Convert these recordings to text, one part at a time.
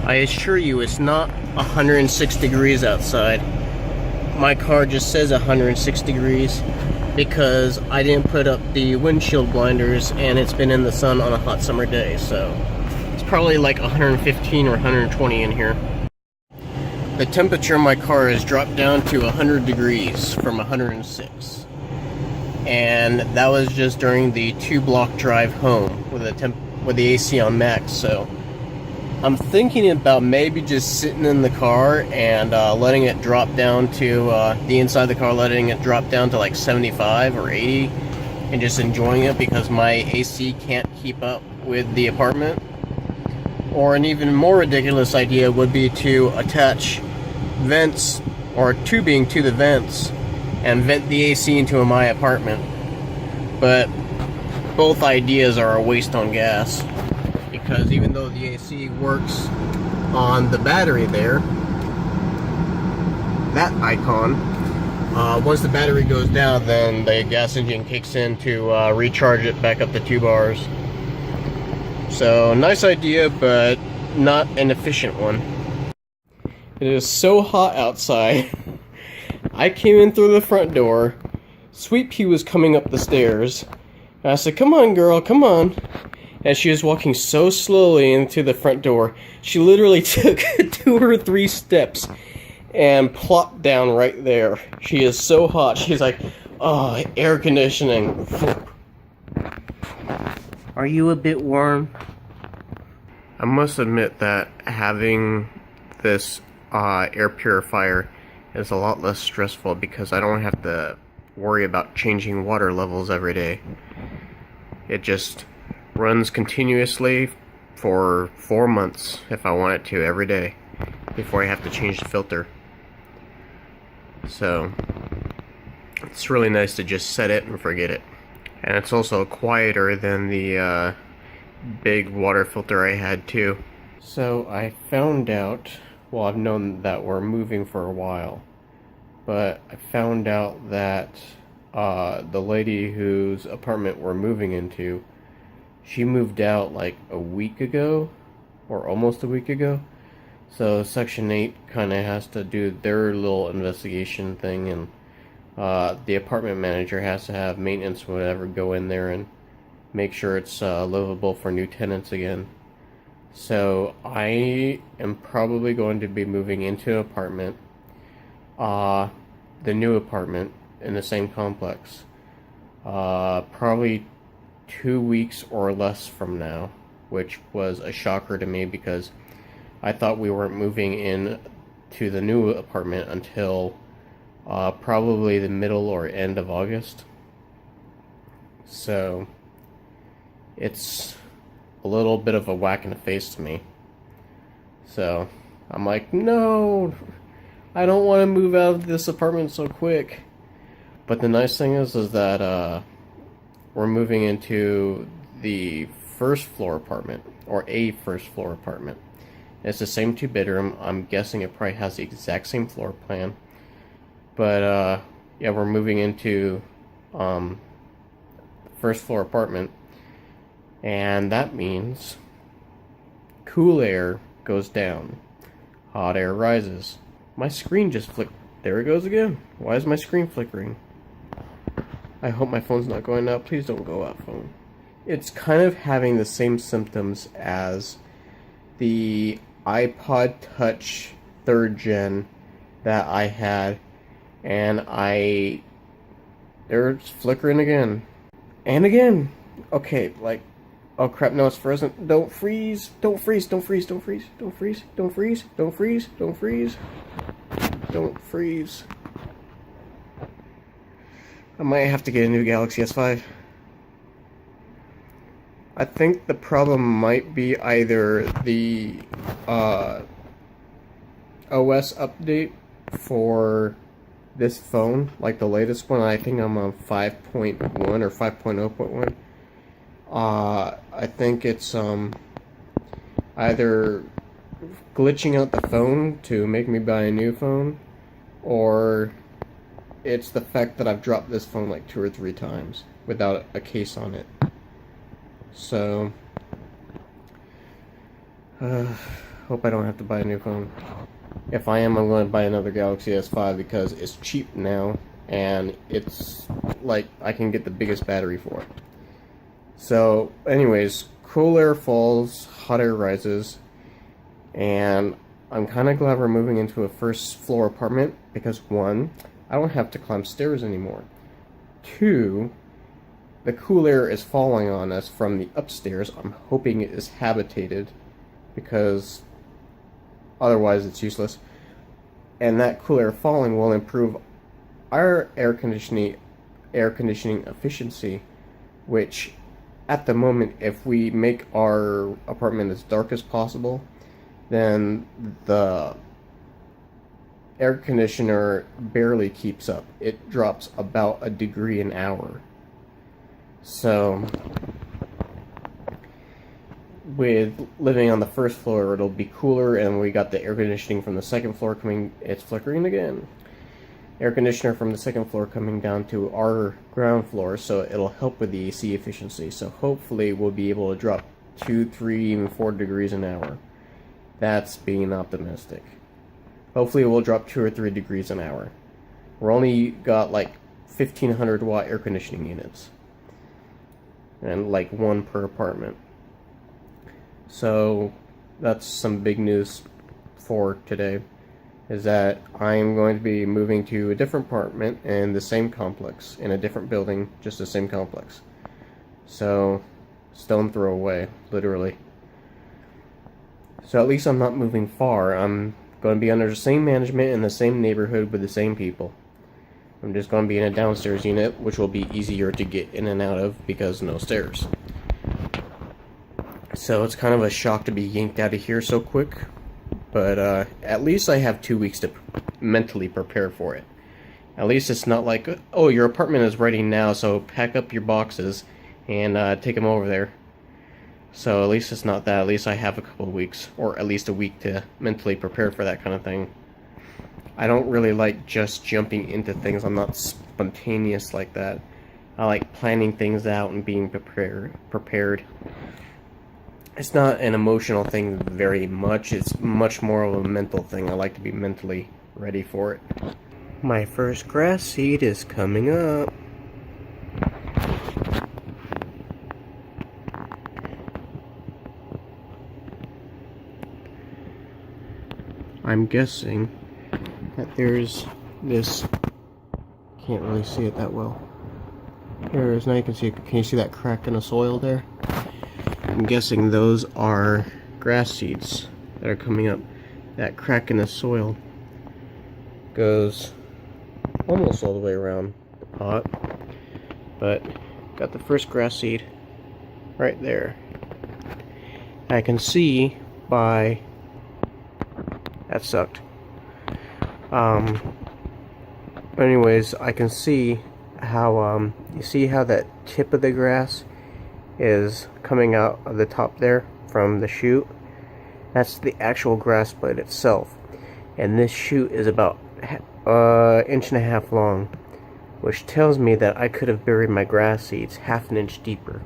I assure you it's not 106 degrees outside. My car just says 106 degrees because I didn't put up the windshield blinders and it's been in the sun on a hot summer day, so it's probably like 115 or 120 in here. The temperature in my car has dropped down to 100 degrees from 106. And that was just during the 2-block drive home with the AC on max. So I'm thinking about maybe just sitting in the car and letting it drop down to the inside of the car, letting it drop down to like 75 or 80 and just enjoying it because my AC can't keep up with the apartment. Or an even more ridiculous idea would be to attach vents or tubing to the vents and vent the AC into my apartment. But both ideas are a waste on gas, because even though the AC works on the battery there, that icon, once the battery goes down, then the gas engine kicks in to recharge it back up to 2 bars. So nice idea, but not an efficient one. It is so hot outside. I came in through the front door. Sweet Pea was coming up the stairs. And I said, "Come on, girl, come on." And she was walking so slowly into the front door. She literally took 2 or 3 steps and plopped down right there. She is so hot. She's like, "Oh, air conditioning." Are you a bit warm? I must admit that having this air purifier is a lot less stressful because I don't have to worry about changing water levels every day. It just runs continuously for 4 months if I want it to every day before I have to change the filter. So it's really nice to just set it and forget it. And it's also quieter than the big water filter I had too. So I found out, well, I've known that we're moving for a while, but I found out that the lady whose apartment we're moving into, she moved out like a week ago, or almost a week ago. So Section 8 kind of has to do their little investigation thing, and the apartment manager has to have maintenance or whatever go in there and make sure it's livable for new tenants again. So I am probably going to be moving into an apartment, the new apartment in the same complex, probably 2 weeks or less from now, which was a shocker to me because I thought we weren't moving in to the new apartment until probably the middle or end of August. So it's a little bit of a whack in the face to me. So I'm like, no, I don't want to move out of this apartment so quick. But the nice thing is that we're moving into the first floor apartment, or a first floor apartment. It's the same 2-bedroom. I'm guessing it probably has the exact same floor plan. But yeah, we're moving into first floor apartment, and that means cool air goes down, hot air rises. My screen just flicked. There it goes again. Why is my screen flickering? I hope my phone's not going out. Please don't go out, phone. It's kind of having the same symptoms as the iPod Touch 3rd gen that I had, and they're flickering again. And again. Okay, like, oh crap, no, it's frozen. Don't freeze. Don't freeze. Don't freeze. Don't freeze. Don't freeze. Don't freeze. Don't freeze. Don't freeze. Don't freeze. I might have to get a new Galaxy S5. I think the problem might be either the OS update for this phone, like the latest one. I think I'm on 5.1 or 5.0.1. I think it's either glitching out the phone to make me buy a new phone, or it's the fact that I've dropped this phone like 2 or 3 times without a case on it. So hope I don't have to buy a new phone. If I am, I'm going to buy another Galaxy S5 because it's cheap now, and it's like I can get the biggest battery for it. So, anyways, cool air falls, hot air rises, and I'm kind of glad we're moving into a first floor apartment because 1, I don't have to climb stairs anymore. 2, the cool air is falling on us from the upstairs. I'm hoping it is habitated because otherwise it's useless. And that cool air falling will improve our air conditioning efficiency, which at the moment, if we make our apartment as dark as possible, then the air conditioner barely keeps up. It drops about a degree an hour. So with living on the first floor, it'll be cooler, and we got the air conditioning from the second floor coming. It's flickering again. Air conditioner from the second floor coming down to our ground floor, so it'll help with the AC efficiency. So hopefully we'll be able to drop 2, 3, even 4 degrees an hour. That's being optimistic. Hopefully we'll drop 2 or 3 degrees an hour. We're only got like 1,500 watt air conditioning units, and like 1 per apartment. So that's some big news for today, is that I am going to be moving to a different apartment in the same complex, in a different building, just the same complex. So, stone throw away, literally. So at least I'm not moving far. I'm going to be under the same management in the same neighborhood with the same people. I'm just going to be in a downstairs unit, which will be easier to get in and out of because no stairs. So it's kind of a shock to be yanked out of here so quick, but at least I have 2 weeks to mentally prepare for it. At least it's not like, oh, your apartment is ready now, so pack up your boxes and take them over there. So at least it's not that. At least I have a couple of weeks, or at least a week, to mentally prepare for that kind of thing. I don't really like just jumping into things. I'm not spontaneous like that. I like planning things out and being prepared. It's not an emotional thing very much. It's much more of a mental thing. I like to be mentally ready for it. My first grass seed is coming up. I'm guessing that there's this, can't really see it that well. Here it is, now you can see, can you see that crack in the soil there? I'm guessing those are grass seeds that are coming up. That crack in the soil goes almost all the way around the pot, but got the first grass seed right there. I can see by, that sucked. But anyways, I can see how you see how that tip of the grass is coming out of the top there from the shoot. That's the actual grass blade itself, and this shoot is about inch and a half long, which tells me that I could have buried my grass seeds half an inch deeper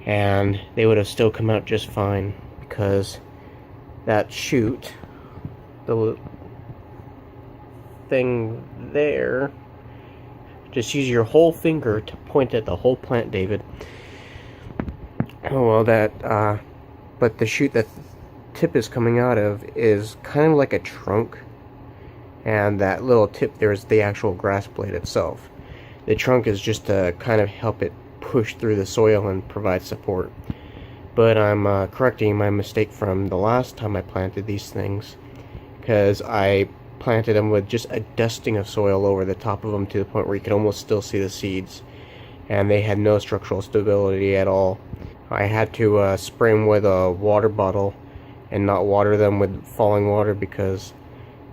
and they would have still come out just fine, because that shoot, the thing there, just use your whole finger to point at the whole plant, David. Oh well, that but the shoot that the tip is coming out of is kind of like a trunk, and that little tip there is the actual grass blade itself. The trunk is just to kind of help it push through the soil and provide support. But I'm correcting my mistake from the last time I planted these things, because I planted them with just a dusting of soil over the top of them to the point where you could almost still see the seeds, and they had no structural stability at all. I had to spray them with a water bottle and not water them with falling water because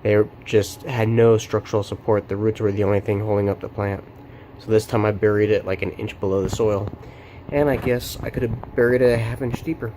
they just had no structural support. The roots were the only thing holding up the plant. So this time I buried it like an inch below the soil, and I guess I could have buried it a half inch deeper.